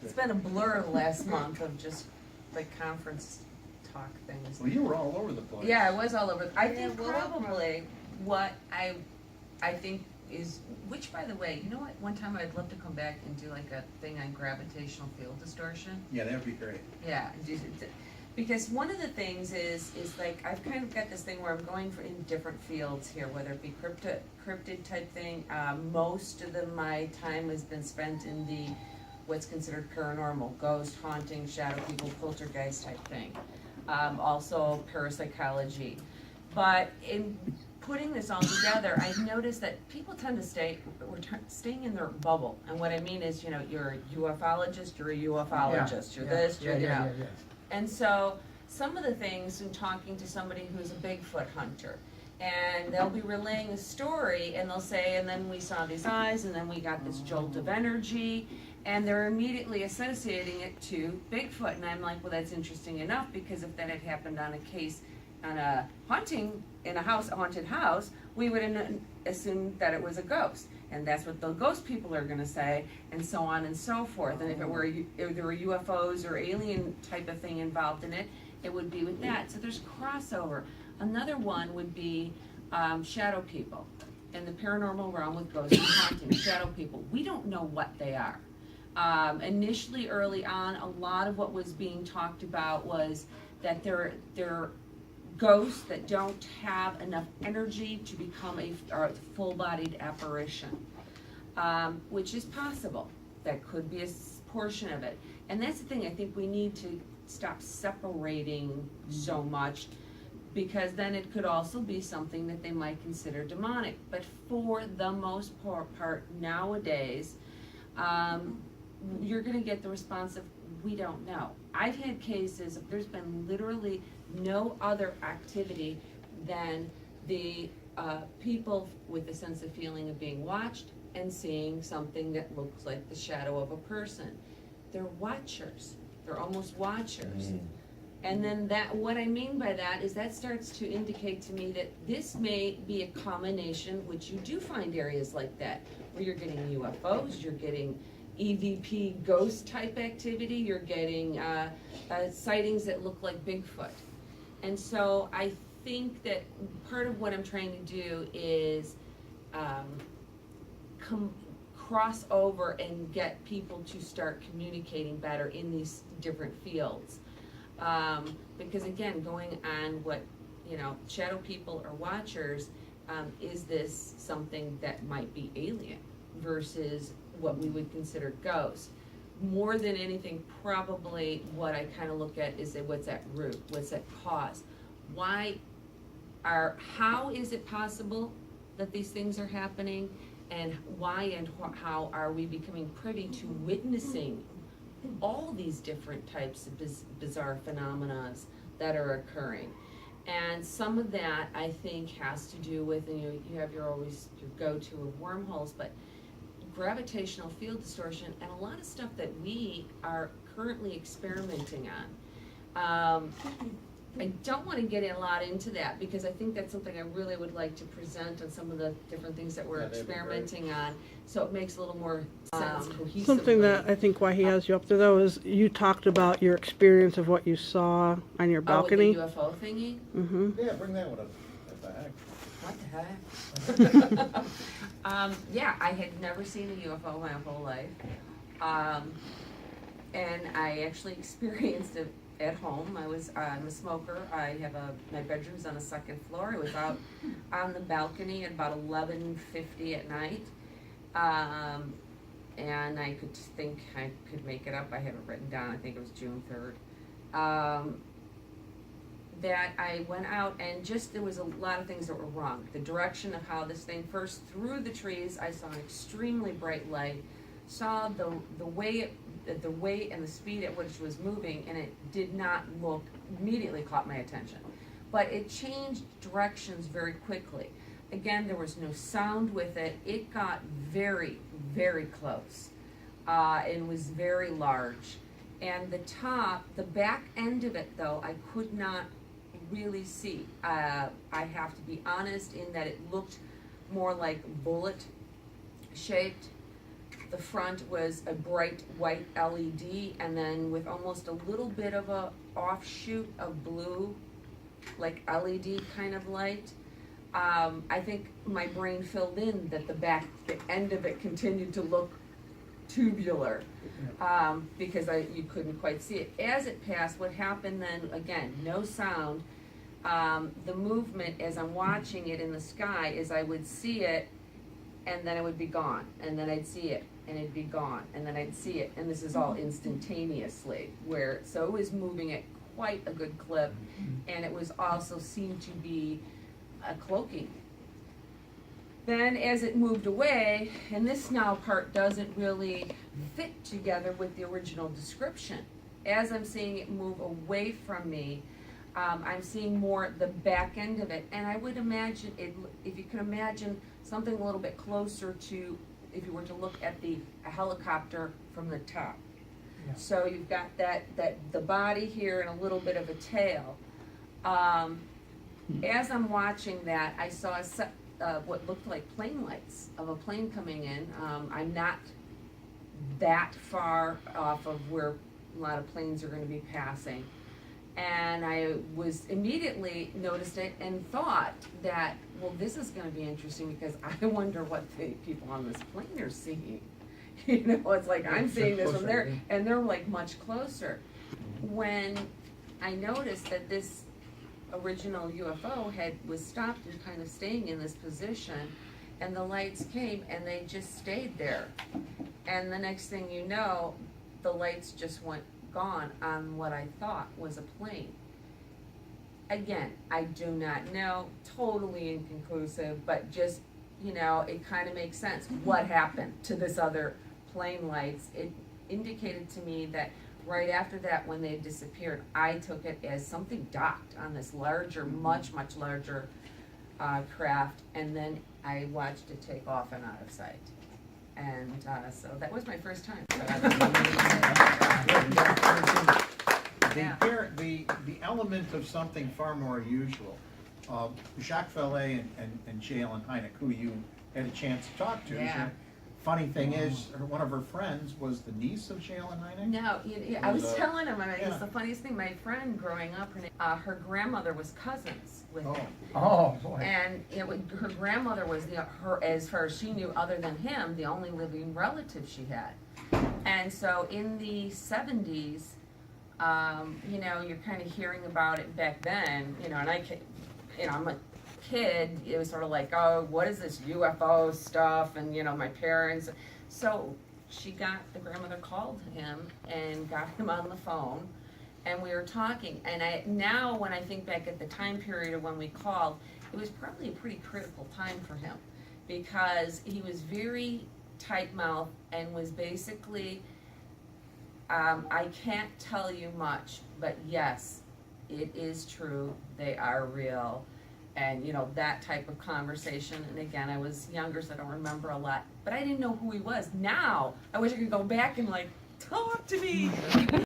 It's been a blur the last month of just the conference talk things. Well, you were all over the place. Yeah, I was all over. I think probably what I think is, which by the way, you know what? One time I'd love to come back and do like a thing on gravitational field distortion. Yeah, that would be great. Yeah, because one of the things is like I've kind of got this thing where I'm going for in different fields here, whether it be cryptid type thing. Most of my time has been spent in the what's considered paranormal, ghost, haunting, shadow people, poltergeist type thing. Also parapsychology. But in putting this all together, I've noticed that people tend to we're staying in their bubble. And what I mean is, you know, you're a ufologist, you're a ufologist, you're this, you're that. And so some of the things in talking to somebody who's a Bigfoot hunter, and they'll be relaying a story and they'll say, and then we saw these eyes and then we got this jolt of energy, and they're immediately associating it to Bigfoot. And I'm like, well, that's interesting enough, because if that had happened on a case, on a haunting in a haunted house, we would assume that it was a ghost. And that's what the ghost people are going to say, and so on and so forth. And if there were UFOs or alien type of thing involved in it, it would be with that. So there's crossover. Another one would be shadow people. In the paranormal realm with ghosts and haunting, shadow people. We don't know what they are. Initially, early on, a lot of what was being talked about was that they're ghosts that don't have enough energy to become a full-bodied apparition, which is possible. That could be a portion of it. And that's the thing, I think we need to stop separating so much, because then it could also be something that they might consider demonic. But for the most part nowadays, you're going to get the response of, we don't know. I've had cases, there's been literally no other activity than the people with a sense of feeling of being watched and seeing something that looks like the shadow of a person. They're watchers. They're almost watchers. And then what I mean by that is that starts to indicate to me that this may be a combination, which you do find areas like that, where you're getting UFOs, you're getting EVP ghost type activity, you're getting sightings that look like Bigfoot. And so I think that part of what I'm trying to do is cross over and get people to start communicating better in these different fields. Because again, going on what, you know, shadow people or watchers, is this something that might be alien versus what we would consider ghosts? More than anything, probably what I kind of look at is what's that root, what's that cause? How is it possible that these things are happening, and why and how are we becoming privy to witnessing all these different types of bizarre phenomena that are occurring? And some of that, I think, has to do with, and you have your go-to of wormholes, but gravitational field distortion, and a lot of stuff that we are currently experimenting on. I don't want to get a lot into that, because I think that's something I really would like to present on some of the different things that we're experimenting on, so it makes a little more sense cohesively. Something that I think why he has you up there, though, is you talked about your experience of what you saw on your balcony. Oh, with the UFO thingy? Mm-hmm. Yeah, bring that one up. What the heck? What the heck? Yeah, I had never seen a UFO my whole life. And I actually experienced it at home. I'm a smoker. My bedroom's on the second floor. I was out on the balcony at about 11:50 at night. And I think I could make it up. I have it written down. I think it was June 3rd. That I went out, and just there was a lot of things that were wrong. The direction of how this thing first through the trees, I saw an extremely bright light, saw the way and the speed at which it was moving, and it did not look, immediately caught my attention. But it changed directions very quickly. Again, there was no sound with it. It got very, very close, and was very large. And the back end of it, though, I could not really see. I have to be honest in that it looked more like bullet shaped, The front was a bright white LED, and then with almost a little bit of a offshoot of blue, like LED kind of light. I think my brain filled in that the end of it continued to look tubular, because you couldn't quite see it. As it passed, what happened then, again, no sound, the movement as I'm watching it in the sky is I would see it, and then it would be gone, and then I'd see it, and it'd be gone, and then I'd see it, and this is all instantaneously, so it was moving at quite a good clip, and it was also seemed to be a cloaking. Then as it moved away, and this now part doesn't really fit together with the original description. As I'm seeing it move away from me, I'm seeing more the back end of it, and I would imagine it, if you can imagine something a little bit closer to, if you were to look at a helicopter from the top. Yeah. So you've got the body here and a little bit of a tail. As I'm watching that, I saw what looked like plane lights of a plane coming in. I'm not that far off of where a lot of planes are going to be passing. And I was immediately noticed it and thought that, well, this is going to be interesting because I wonder what the people on this plane are seeing. You know, it's like I'm seeing this from there, and they're like much closer. When I noticed that this original UFO was stopped and kind of staying in this position, and the lights came and they just stayed there. And the next thing you know, the lights just went gone on what I thought was a plane. Again, I do not know, totally inconclusive, but just, you know, it kind of makes sense. What happened to this other plane lights? It indicated to me that right after that, when they disappeared, I took it as something docked on this larger, much, much larger craft, and then I watched it take off and out of sight. And so that was my first time. The element of something far more usual. Jacques Vallée and J.L. Hynek, who you had a chance to talk to. Yeah. Funny thing is, one of her friends was the niece of J.L. Hynek. No, I was telling him, yeah. it's the funniest thing, my friend growing up, her grandmother was cousins with him. Oh, boy. And her grandmother was her, as far as she knew, other than him, the only living relative she had. And so in the 70s, you know, you're kind of hearing about it back then, you know, and I'm a kid, it was sort of like, oh, what is this UFO stuff? And, you know, my parents. So the grandmother called him and got him on the phone, and we were talking. And now when I think back at the time period of when we called, it was probably a pretty critical time for him, because he was very tight-mouthed and was basically, I can't tell you much, but yes, it is true, they are real. And, you know, that type of conversation. And again, I was younger, so I don't remember a lot. But I didn't know who he was. Now, I wish I could go back and, like, talk to me.